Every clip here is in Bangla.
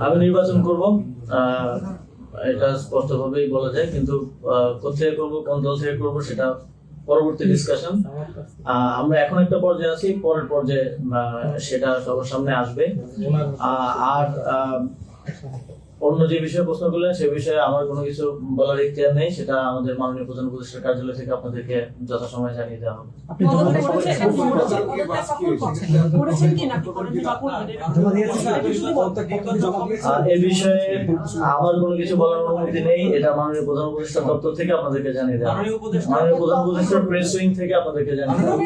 আমি নির্বাচন করব, এটা স্পষ্টভাবেই বলা যায়, কিন্তু কোথায় করব, কোন দল থেকে করব, সেটা পরবর্তী ডিসকাশন। আমরা এখন একটা পর্যায়ে আছি, পরের পর্যায়ে সেটা সবার সামনে আসবে। আর অন্য যে বিষয়ে প্রশ্ন করলেন সে বিষয়ে আমার কোনো কিছু বলার ইখতিয়ার নেই, সেটা আমাদের মাননীয় প্রধান উপদেষ্টার কার্যালয় থেকে আপনাদেরকে যথাসময়ে জানিয়ে দেওয়া হবে। এ বিষয়ে আমার কোনো কিছু বলার অনুমতি নেই, এটা মাননীয় প্রধান উপদেষ্টার দপ্তর থেকে আপনাদেরকে জানিয়ে দেওয়া হবে। মাননীয় প্রধান উপদেষ্টার প্রেস উইং থেকে আপনাদেরকে জানিয়ে দেওয়া হবে।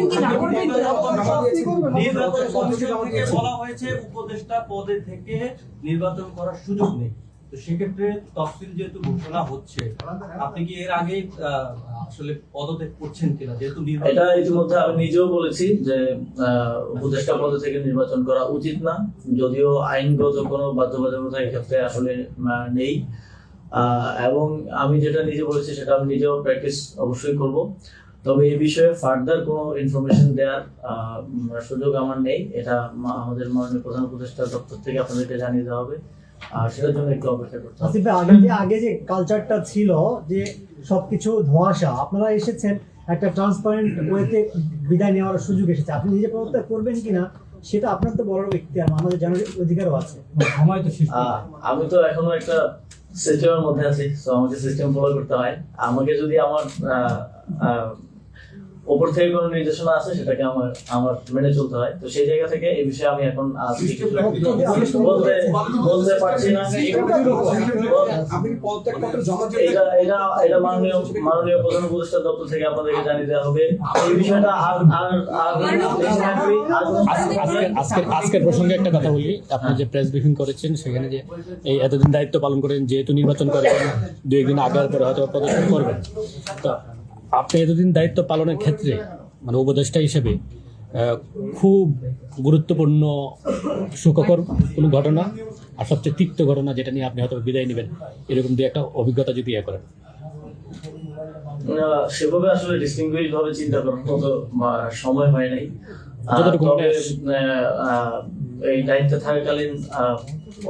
নির্বাচন কমিশন থেকে বলা হয়েছে উপদেষ্টা পদে থেকে নির্বাচন করার সুযোগ নেই। তো সেক্ষেত্রে তফসিল যেহেতু ঘোষণা হচ্ছে, আপনি কি এর আগে আসলে পদত্যাগ করছেন কিনা? যেহেতু এটা ইতিমধ্যে আমি নিজেও বলেছি যে উপদেষ্টা পদ থেকে নির্বাচন করা উচিত না, যদিও আইনগত কোনো বাধ্যবাধকতা এক্ষেত্রে আসলে নেই। এবং আমি যেটা নিজে বলেছি সেটা আমি নিজেও প্র্যাকটিস অবশ্যই করব। তবে এই বিষয়ে ফার্দার কোনো ইনফরমেশন দেওয়ার সুযোগ আমার নেই, এটা আমাদের মাননীয় প্রধান উপদেষ্টা দপ্তর থেকে আপনাদেরকে জানিয়ে দেওয়া হবে। আর সেটার জন্য একটু অপেক্ষা করতে হবে। আগে যে কালচারটা ছিল যে সবকিছু ধোঁয়াশা, আপনারা এসেছেন একটা ট্রান্সপারেন্ট ওয়েতে বিদায় নেওয়ার সুযোগ এসেছে। আপনি নিজে পদত্যাগ করবেন কিনা সেটা আপনার তো বড় ইখতিয়ার, আমাদের জানার অধিকারও আছে। আমি তো এখনো একটা সিস্টেমের মধ্যে আছি, তো আমাকে সিস্টেম ফলো করতে হয়। আমাকে যদি আমার উপর থেকে কোনো নির্দেশনা আছে সেটাকে আমার মেনে চলতে হয়। তো সেই জায়গা থেকে এই বিষয়ে আমি এখন বলতে পারছি না। এটা মাননীয় প্রধান উপদেষ্টা দপ্তর থেকে আপনাদেরকে জানিয়ে দেওয়া হবে। এই বিষয়টা আজকের প্রসঙ্গে একটা কথা বলি। আপনি যে প্রেস ব্রিফিং করেছেন সেখানে যে এই এতদিন দায়িত্ব পালন করেন, যেহেতু নির্বাচন করেন, 2-1 দিন আগে পরে হয়তো পদত্যাগ করবেন, তো আপনি এতদিন দায়িত্ব পালনের ক্ষেত্রে মানে উপদেষ্টা হিসেবে খুব গুরুত্বপূর্ণ সুখকর কোনো ঘটনা আর সবচেয়ে তিক্ত ঘটনা যেটা নিয়ে আপনি হয়তো বিদায় নেবেন, এরকম দিয়ে একটা অভিজ্ঞতা যদি করেন। সেভাবে আসলে ডিস্টিংগুইশ ভাবে চিন্তা করার মতো সময় হয় নাই। তবে এই দায়িত্বে থাকাকালীন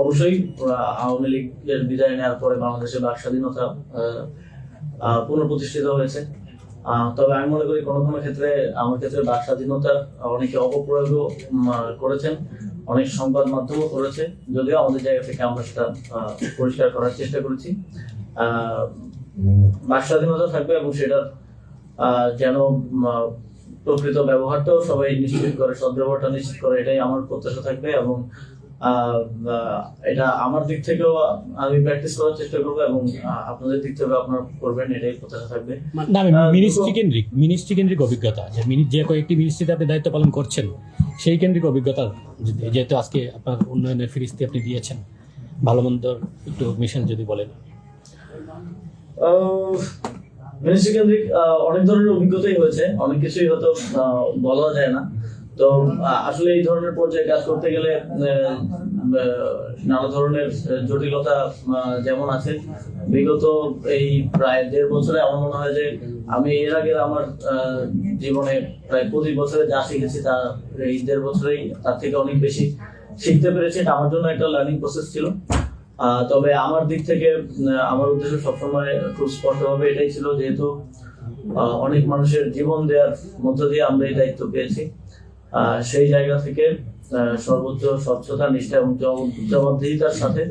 অবশ্যই আওয়ামী লীগের বিদায় নেওয়ার পরে বাংলাদেশের বাক স্বাধীনতা পুনঃপ্রতিষ্ঠিত হয়েছে। তবে আমি মনে করি কোনো কোনো ক্ষেত্রে আমার ক্ষেত্রে বাক স্বাধীনতার অনেকে অপপ্রয়োগও করেছেন, অনেক সংবাদ মাধ্যমও করেছে, যদিও আমাদের জায়গা থেকে আমরা সেটা পরিষ্কার করার চেষ্টা করেছি। বাক স্বাধীনতা থাকবে এবং সেটার যেন প্রকৃত ব্যবহারটাও সবাই নিশ্চিত করে, সদ্ব্যবহারটা নিশ্চিত করে, এটাই আমার প্রত্যাশা থাকবে। এবং এটা আমার দিক থেকেও আমি প্র্যাকটিস করার চেষ্টা করবো এবং আপনাদের দিক থেকেও আপনারা করবেন, এটাই প্রত্যাশা থাকবে। না, মিনিস্ট্রি কেন্দ্রিক অভিজ্ঞতা, যে কয়েকটি মিনিস্ট্রিতে আপনি দায়িত্ব পালন করছেন সেই কেন্দ্রিক অভিজ্ঞতা, যেহেতু আজকে আপনার উন্নয়নের ফিরিস্তি আপনি দিয়েছেন, ভালো মন্দ একটু মিশন যদি বলেন। মিনিস্ট্রি কেন্দ্রিক অনেক ধরনের অভিজ্ঞতাই হয়েছে, অনেক কিছুই হয়তো বলা যায় না। তো আসলে এই ধরনের পর্যায়ে কাজ করতে গেলে নানা ধরনের জটিলতা যেমন আছে। বিগত এই প্রায় 1.5 বছরে আমার মনে হয় যে আমি এর আগে আমার জীবনে প্রায় 25 বছরে যা শিখেছি তা এই 1.5 বছরেই তার থেকে অনেক বেশি শিখতে পেরেছি। এটা আমার জন্য একটা লার্নিং প্রসেস ছিল। তবে আমার দিক থেকে আমার উদ্দেশ্য সবসময় খুব স্পষ্টভাবে এটাই ছিল, যেহেতু অনেক মানুষের জীবন দেওয়ার মধ্য দিয়ে আমরা এই দায়িত্ব পেয়েছি, সেই জায়গা থেকে সর্বোচ্চ স্বচ্ছতা, নিষ্ঠা এবং জবাবদিহিতার সাথে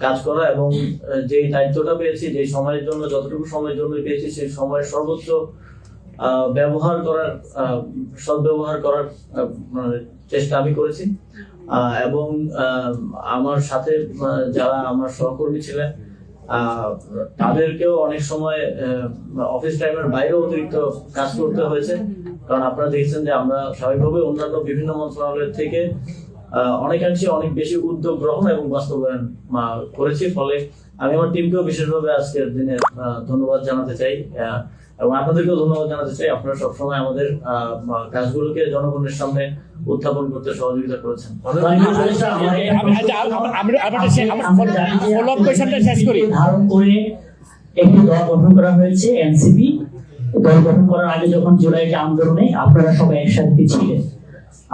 কাজ করা এবং যে দায়িত্বটা পেয়েছি, যে সময়ের জন্য, যতটুকু সময়ের জন্য পেয়েছি, সেই সময়ের সর্বোচ্চ ব্যবহার করার, সদ্ব্যবহার করার চেষ্টা আমি করেছি। এবং আমার সাথে যারা আমার সহকর্মী ছিলেন তাদেরকেও অনেক সময় অফিস টাইমের বাইরেও অতিরিক্ত কাজ করতে হয়েছে, কারণ আপনারা দেখছেন যে আমরা স্বাভাবিকভাবে অন্যান্য বিভিন্ন মন্ত্রণালয়ের থেকে অনেকাংশে অনেক বেশি উদ্যোগ গ্রহণ এবং বাস্তবায়ন করেছি। ফলে আমি আমার টিমকেও বিশেষভাবে আজকের দিনে ধন্যবাদ জানাতে চাই এবং আপনাদেরকেও ধন্যবাদ জানাতে চাই। আপনারা সবসময় আমাদের কাজগুলোকে জনগণের সামনে উত্থাপন করতে সহযোগিতা করেছেন। ধারণ করে একটি দল গঠন করা হয়েছে, এনসিপি। দল গঠন করার আগে যখন জুলাইতে আন্দোলনে আপনারা সবাই একসাথে ছিলেন,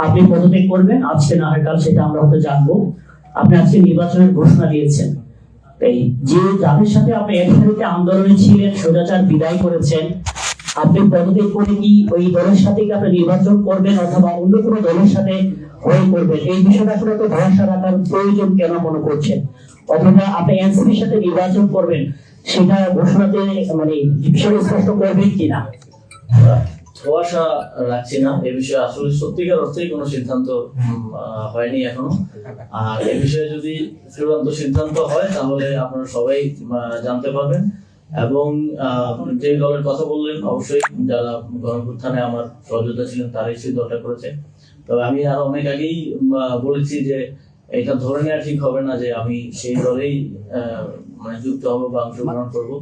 আপনি পদত্যাগ করবেন, আজকে না হয় কাল সেটা আমরা হয়তো জানবো। আপনি আজকে নির্বাচনের ঘোষণা দিয়েছেন, এই যে যাদের সাথে আপনি একসাথে আন্দোলনে ছিলেন, স্বৈরাচার বিদায় করেছেন, আপনি পদত্যাগ করে কি ওই দলের সাথে কি আপনি নির্বাচন করবেন অথবা অন্য কোনো দলের সাথে হয়ে করবেন? এই বিষয়টা আসলে তো ভরসা রাখার প্রয়োজন কেন মনে করছেন? অথবা আপনি এনসিপির সাথে নির্বাচন করবেন, সেটা ঘোষণাতে মানে বিষয় স্পষ্ট করবেন কিনা? ধোয়াশা রাখছি না এ বিষয়ে, আসলে সত্যিকার অর্থেই কোনো সিদ্ধান্ত হয়নি এখনো। আর এ বিষয়ে যদি চূড়ান্ত সিদ্ধান্ত হয় তাহলে আপনারা সবাই জানতে পারবেন। এবং যে দলের কথা বললেন, অবশ্যই যারা গণঅভ্যুত্থানে আমার সহযোগিতা ছিলেন তারাই সেই দলটা করেছে। তবে আমি আরো অনেক আগেই বলেছি যে এটা ধরে নেওয়া ঠিক হবে না যে আমি সেই দলেই মানে যুক্ত হবো বা অংশগ্রহণ করবো।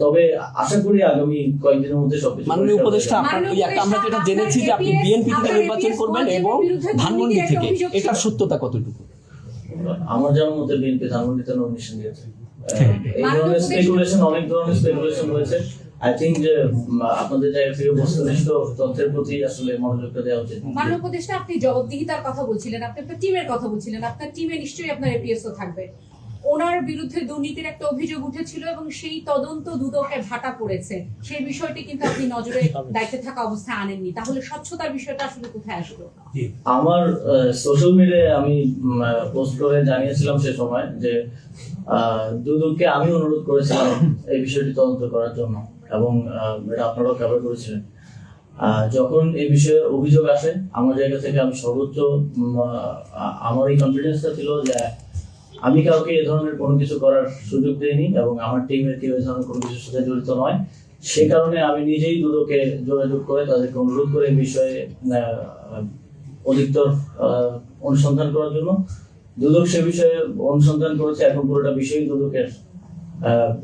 তবে আশা করি আগামী কয়েকদিনের মধ্যে সবকিছু মাননীয় পরিষ্কার হয়ে উপদেষ্টা, যাবে। আপনার ওই একটা আমরা যেটা জেনেছি যে আপনি বিএনপি থেকে নির্বাচন করবেন এবং ধানমন্ডি থেকে, এটার সত্যতা কতটুকু? আমার জানার মতে বিএনপি ধানমন্ডিতে নমিনেশন দিয়েছে। এই ধরনের স্পেকুলেশন, অনেক ধরনের স্পেকুলেশন হয়েছে। আই থিঙ্ক যে আপনাদের জায়গা থেকে বস্তুনিষ্ঠ তথ্যের প্রতি আসলে মনোযোগটা দেওয়া উচিত। মাননীয় উপদেষ্টা, আপনি জবাবদিহিতার কথা বলছিলেন, আপনি আপনার টিমের কথা বলছিলেন, আপনার টিমে নিশ্চয়ই আপনার এপিএসও থাকবে। ওনার বিরুদ্ধে দুর্নীতির একটা অভিযোগ উঠেছিল এবং সেই তদন্ত দুদকে ভাটা পড়েছে, সেই বিষয়টি কিন্তু আপনি নজরে দায়িত্বে থাকা অবস্থায় আনেননি, তাহলে স্বচ্ছতার বিষয়টা আসলে কোথায় আসলো? আমার সোশ্যাল মিডিয়ায় আমি পোস্ট করে জানিয়েছিলাম সে সময় যে দুদককে আমি অনুরোধ করেছিলাম এই বিষয়টি তদন্ত করার জন্য, এবং এটা আপনারাও কভার করেছিলেন। যখন এই বিষয়ে অভিযোগ আসে আমার জায়গা থেকে আমি সর্বোচ্চ আমার এই কনফিডেন্সটা ছিল যে আমি কাউকে এ ধরনের কোনো কিছু করার সুযোগ দেইনি এবং আমার টিমের কেউ এ ধরনের কোনো কিছুর সাথে জড়িত নয়। সে কারণে আমি নিজেই দুদকে যোগাযোগ করে তাদেরকে অনুরোধ করে এই বিষয়ে অধিকতর অনুসন্ধান করার জন্য। দুদক সে বিষয়ে অনুসন্ধান করেছে, এখন পুরোটা বিষয় দুদকের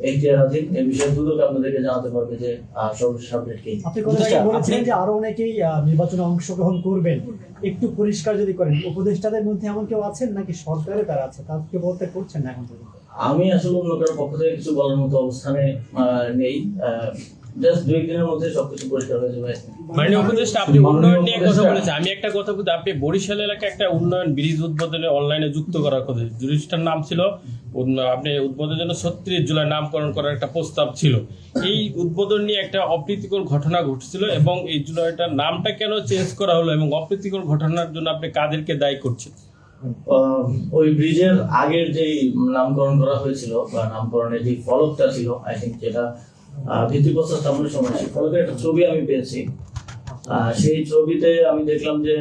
এখতিয়ারাধীন। এই বিষয়ে দুদক আপনাদেরকে জানাতে পারবে যে সর্বশেষ আপডেট কি। আপনি কথা বলেছিলেন যে আরো অনেকেই নির্বাচনে অংশগ্রহণ করবেন, একটু পরিষ্কার যদি করেন, উপদেষ্টাদের মধ্যে এমন কেউ আছেন নাকি সরকারে তারা আছে, তাদেরকে বলতে করছেন না এখন পর্যন্ত? আমি আসলে অন্য কারোর পক্ষ থেকে কিছু বলার মতো অবস্থানে নেই। জাস্ট 2 দিনের মধ্যে সবকিছু পরিষ্কার হয়ে যাবে। মাননীয় উপদেষ্টা, আপনি উন্নয়ন নিয়ে কথা বলেছেন, আমি একটা কথা বলতে, আপনি বরিশাল এলাকায় একটা উন্নয়ন ব্রিজ উদ্বোধনে অনলাইনে যুক্ত করার কথা, ব্রিজটার নাম ছিল আপনি উদ্বোধনের জন্য 36 জুলাই নামকরণ করার একটা প্রস্তাব ছিল। এই উদ্বোধন নিয়ে একটা অপ্রীতিকর ঘটনা ঘটছিল এবং এই জুলাইটার নামটা কেন চেঞ্জ করা হলো এবং অপ্রীতিকর ঘটনার জন্য আপনি কাদেরকে দায়ী করছেন? ওই ব্রিজের আগের যে নামকরণ করা হয়েছিল বা নামকরণের যে ফলকটা ছিল, আই থিঙ্ক যেটা ভিত্তিপ্রস্তর স্থাপনের সময়, সেই ফলকের একটা ছবি আমি পেয়েছি। সেই ছবিতে আমি দেখলাম যে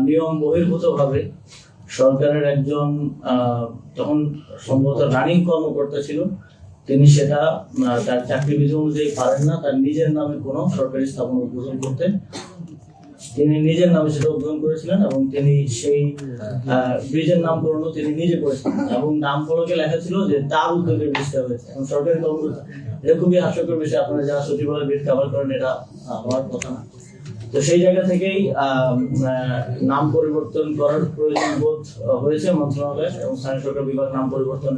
নিয়ম বহির্ভূত ভাবে সরকারের একজন তখন সম্ভবত রানিং কর্মকর্তা ছিল, তিনি সেটা তার চাকরি বিধি অনুযায়ী পারেন না তার নিজের নামে কোনো সরকারি স্থাপনা উদ্বোধন করতে। তিনি নিজের নামে সেটা উদ্বোধন করেছিলেন এবং তিনি সেই ব্রিজের নামকরণও তিনি নিজে করেছিলেন এবং নাম ফলকে লেখা ছিল যে তার উদ্যোগে ব্রিজটা হয়েছে। এবং সরকারি কর্মকর্তা, এটা খুবই হাস্যকর বিষয়। আপনারা যারা সচিবালয় ব্রিজ কভার করেন, এটা হওয়ার কথা না। তো সেই জায়গা থেকেই নাম পরিবর্তন করার প্রয়োজন বোধ হয়েছে মন্ত্রণালয় এবং স্থানীয় সরকার বিভাগ নাম পরিবর্তন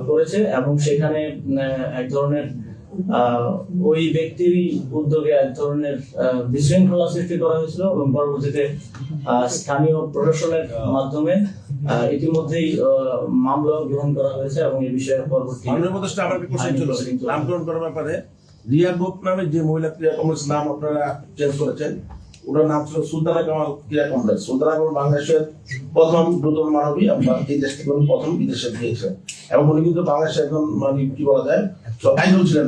করেছে এবং সেখানে এক ধরনের ওই ব্যক্তিরই উদ্যোগে এক ধরনের বিশৃঙ্খলা সৃষ্টি করা হয়েছিল এবং পরবর্তীতে স্থানীয় প্রশাসনের মাধ্যমে ইতিমধ্যেই মামলা গ্রহণ করা হয়েছে এবং এই বিষয়ে পরবর্তী নামকরণ করার ব্যাপারে রিয়া গ্রুপ নামে যে মহিলা ক্রীড়া কমপ্লেক্স নাম আপনারা চেঞ্জ করেছেন, ওটার নাম ছিল সুলতানা কামাল ক্রীড়া কমপ্লেক্স। সুলতানা কামাল বাংলাদেশের প্রথম দ্রুততম মানবী এবং এই দেশ থেকে উনি প্রথম বিদেশে গিয়েছিলেন এবং উনি কিন্তু বাংলাদেশে একজন মানে কি বলা যায় আইডল ছিলেন।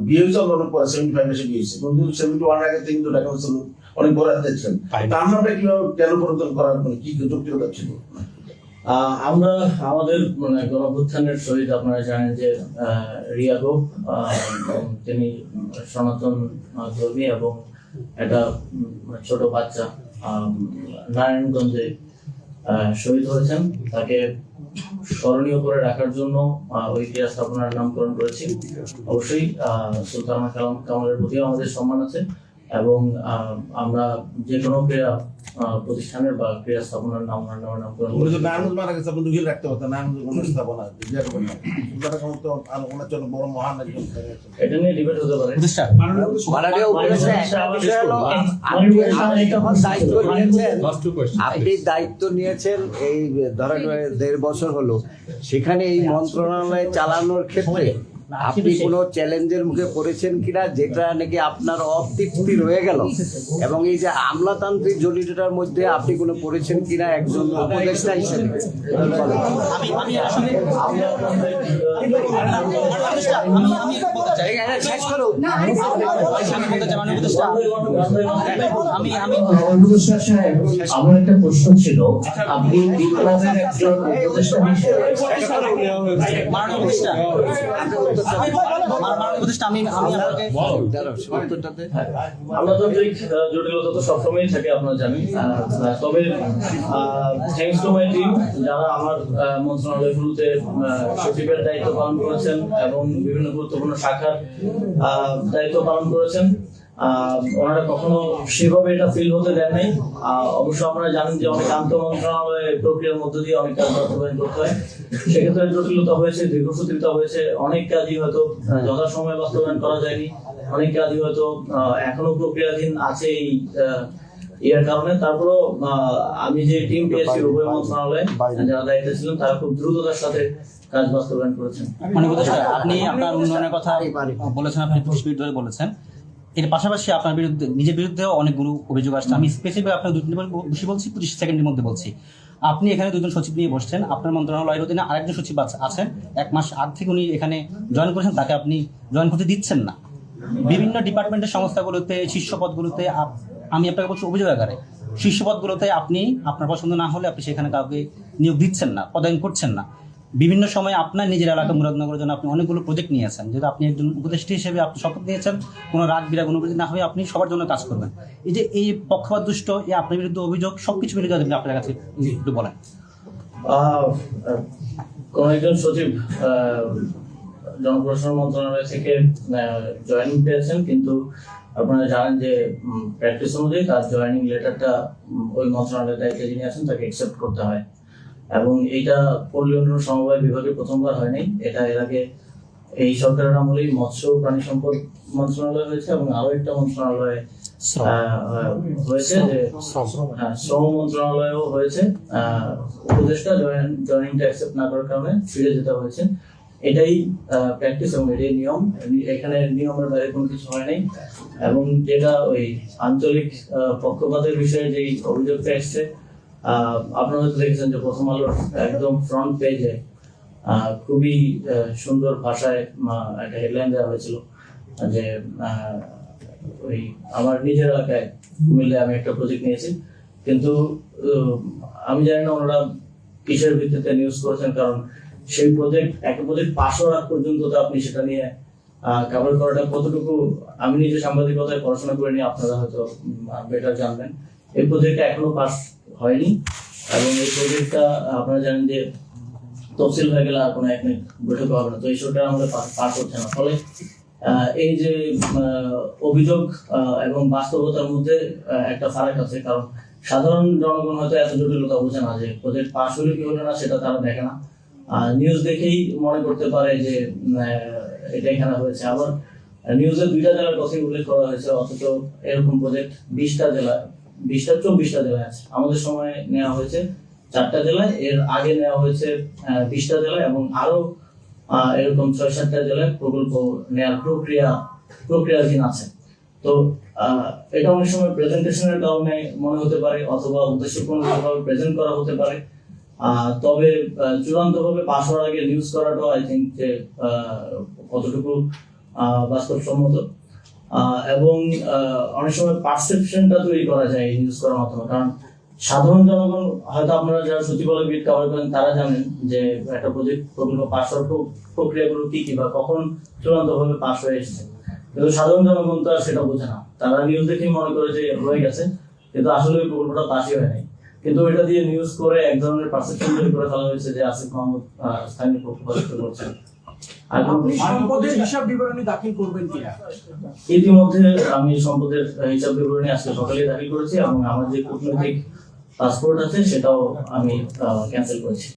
বিয়ে হয়েছে অনেক পরে 75 এসে বিয়ে হয়েছে, কিন্তু 71 আগে থেকে কিন্তু ঢাকা অনেক বড় ছিলেন। তার নামটা কিভাবে কেন পরিবর্তন করার মানে কি যৌক্তিকতা ছিল? আমরা আমাদের গণঅভ্যুত্থানের শহীদ, আপনারা জানেন যে রিয়া গোপ, তিনি সনাতন ধর্মী এবং একটা ছোট বাচ্চা নারায়ণগঞ্জে শহীদ হয়েছেন। তাকে স্মরণীয় করে রাখার জন্য ওই ক্রীড়া স্থাপনার নামকরণ করেছি। অবশ্যই সুলতানা কামালের প্রতিও আমাদের সম্মান আছে এবং আমরা যে কোনো ক্রীড়া প্রতিষ্ঠানের বা ক্রীড়া স্থাপনার নামকরণ উনি তো নারায়ণগঞ্জ মারা গেছে, আপনি দুঃখী রাখতে পারতেন নারায়ণগঞ্জ কোনো স্থাপনা যে করবেন না। সুলতানা কামাল তো আর ওনার জন্য বড় মহান একজন। এটা নিয়ে ডিবেট হতে পারে। মাননীয় উপদেষ্টা, একটা বিষয় হলো আপনি দায়িত্ব নিয়েছেন এই ধরেন 1.5 বছর হলো, সেখানে এই মন্ত্রণালয় চালানোর ক্ষেত্রে আপনি কোনো চ্যালেঞ্জের মুখে পড়েছেন কিনা, যেটা নাকি আপনার অতৃপ্তি রয়ে গেল, এবং এই যে আমলাতান্ত্রিক জটিলতার মধ্যে আপনি কোনো পড়েছেন কিনা একজন উপদেষ্টা হিসেবে? উপদেষ্টা সাহেব, আমার একটা প্রশ্ন ছিল, আপনি বিপ্লবের একজন উপদেষ্টা হিসেবে আমলাতান্ত্রিক জটিলতা তো সবসময়ই থাকে, আপনারা জানেন। তবে থ্যাঙ্কস টু মাই টিম, যারা আমার মন্ত্রণালয়গুলোতে সচিবের দায়িত্ব পালন করেছেন এবং বিভিন্ন গুরুত্বপূর্ণ শাখার দায়িত্ব পালন করেছেন, ওনারা কখনো সেভাবে এটা ফিল হতে দেন নাই। অবশ্য আপনারা জানেন যে অনেক আন্তঃ মন্ত্রণালয় প্রক্রিয়ার মধ্য দিয়ে অনেক কাজ বাস্তবায়ন করতে হয়, সেক্ষেত্রে জটিলতা হয়েছে, দীর্ঘসূত্রিতা হয়েছে, অনেক কাজই হয়তো যথাসময়ে বাস্তবায়ন করা যায়নি, অনেক কাজই হয়তো এখনো প্রক্রিয়াধীন আছে এই এর কারণে। তারপরেও আমি যে টিম পেয়েছি উভয় মন্ত্রণালয়ে যারা দায়িত্বে ছিলেন, তারা খুব দ্রুততার সাথে কাজ বাস্তবায়ন করেছেন। মানে উপদেষ্টা, আপনি আপনার উন্নয়নের কথা বলেছেন, আপনি পুলিশ বিরুদ্ধে বলেছেন, এর পাশাপাশি আপনার বিরুদ্ধে নিজের বিরুদ্ধেও অনেকগুলো অভিযোগ আসছে। আমি স্পেসিফিক আপনার দুটি বেশি বলছি, 25 সেকেন্ডের মধ্যে বলছি। আপনি এখানে 2জন সচিব নিয়ে বসছেন, আপনার মন্ত্রণালয়ের অধীনে আরেকজন সচিব আছেন, 1 মাস আগ থেকে উনি এখানে জয়েন করেছেন, তাকে আপনি জয়েন করতে দিচ্ছেন না। বিভিন্ন ডিপার্টমেন্টের সংস্থাগুলোতে, শীর্ষ পদগুলোতে আমি আপনাকে বলছি অভিযোগ আকারে, শীর্ষ পদগুলোতে আপনি আপনার পছন্দ না হলে আপনি সেখানে কাউকে নিয়োগ দিচ্ছেন না, পদায়ন করছেন না। বিভিন্ন সময় আপনার নিজের এলাকা মুরাদনগরের জন্য আপনি অনেকগুলো প্রজেক্ট নিয়েছেন, যেহেতু আপনি একজন উপদেষ্টা হিসেবে আপনি শপথ নিয়েছেন কোনো রাগ বিরাগ অনুভূতি না হয়ে আপনি সবার জন্য কাজ করবেন। এই যে এই পক্ষপাত দুষ্ট, এই আপনার বিরুদ্ধে অভিযোগ, সবকিছু মিলে যদি আপনার কাছে একটু বলেন। কোন একজন সচিব জনপ্রশাসন মন্ত্রণালয় থেকে জয়েনিং পেয়েছেন, কিন্তু আপনারা জানেন যে প্র্যাকটিস অনুযায়ী তার জয়েনিং লেটারটা ওই মন্ত্রণালয়ের দায়িত্বে যিনি আছেন তাকে অ্যাকসেপ্ট করতে হয়, এবং এইটা পল্লী উন্নয়ন সমবায় বিভাগে প্রথমবার হয়নি। এটা এর আগে এই সরকারের আমলেই মৎস্য প্রাণী সম্পদ মন্ত্রণালয় হয়েছে, এবং আরো একটা মন্ত্রণালয় হয়েছে যে শ্রম মন্ত্রণালয়ও হয়েছে। উপদেষ্টা জয়েনিংটা অ্যাকসেপ্ট না করার কারণে ফিরে যেতে হয়েছে। এটাই প্র্যাকটিস এবং এটাই নিয়ম, এখানে নিয়মের বাইরে কোনো কিছু হয় নাই। এবং যেটা ওই আঞ্চলিক পক্ষপাতের বিষয়ে যে অভিযোগটা এসছে, আপনারা হয়তো দেখেছেন যে প্রথম আলোর একদম ফ্রন্ট পেজে খুবই সুন্দর ভাষায় একটা হেডলাইন দেওয়া হয়েছিল যে ওই আমার নিজের এলাকায় কুমিল্লায় আমি একটা প্রজেক্ট নিয়েছি, কিন্তু আমি জানি না ওনারা কিসের ভিত্তিতে নিউজ করেছেন, কারণ সেই একটা প্রজেক্ট পাশ হওয়ার আগ পর্যন্ত তো আপনি সেটা নিয়ে কভার করাটা কতটুকু, আমি নিজে সাংবাদিকতায় পড়াশোনা করে নিয়ে আপনারা হয়তো বেটার জানবেন। এই প্রজেক্টটা এখনো পাস হয়নি, এবং এই প্রজেক্টটা আপনারা জানেন যে তফসিল হয়ে গেলে আর কোনো এক মিনিট বৈঠক হবে না, তো এই সরকার আমাদের পাস হচ্ছে না। ফলে এই যে অভিযোগ এবং বাস্তবতার মধ্যে একটা ফারাক আছে, কারণ সাধারণ জনগণ হয়তো এত জটিলতা বোঝে না যে প্রজেক্ট পাস হলে কি হলো না সেটা তারা দেখে না, নিউজ দেখেই মনে করতে পারে যে এটা এখানে হয়েছে। আবার নিউজে 2টা জেলার কথা উল্লেখ করা হয়েছে, অথচ এরকম প্রজেক্ট 20টা 24টা জেলায় আছে। আমাদের সময় নেওয়া হয়েছে 4টা জেলায়, এর আগে নেওয়া হয়েছে 20টা জেলায়, এবং আরো এরকম 6-7টা জেলায় প্রকল্প নেওয়ার প্রক্রিয়াধীন আছে। তো এটা অনেক সময় প্রেজেন্টেশনের কারণে মনে হতে পারে, অথবা উদ্দেশ্যপূর্ণভাবে প্রেজেন্ট করা হতে পারে। তবে চূড়ান্তভাবে পাস হওয়ার আগে নিউজ করাটাও আই থিঙ্ক যে কতটুকু বাস্তবসম্মত, এবং অনেক সময় পারসেপশনটা তৈরি করা যায় এই নিউজ করার মাধ্যমে। কারণ সাধারণ জনগণ হয়তো আপনারা যারা সচিবালয় বিট কভার করেন তারা জানেন যে একটা প্রকল্প পাস হওয়ার প্রক্রিয়াগুলো কি কি বা কখন চূড়ান্তভাবে পাস হয়ে এসেছে, কিন্তু সাধারণ জনগণ তো আর সেটা বোঝে না। তারা নিউজ দেখেই মনে করে যে হয়ে গেছে, কিন্তু আসলে ওই প্রকল্পটা পাসই হয় নাই। কিন্তু এটা দিয়ে নিউজ করে এক ধরনের পারসেপশন তৈরি করে ফেলা হয়েছে যে আসিফ মাহমুদ স্থানীয় পক্ষপাতিত্ব করছেন। আপনি সম্পদের হিসাব বিবরণী দাখিল করবেন কিনা? ইতিমধ্যে আমি সম্পদের হিসাব বিবরণী আজকে সকালে দাখিল করেছি এবং আমার যে কূটনৈতিক পাসপোর্ট আছে সেটাও আমি ক্যান্সেল করেছি।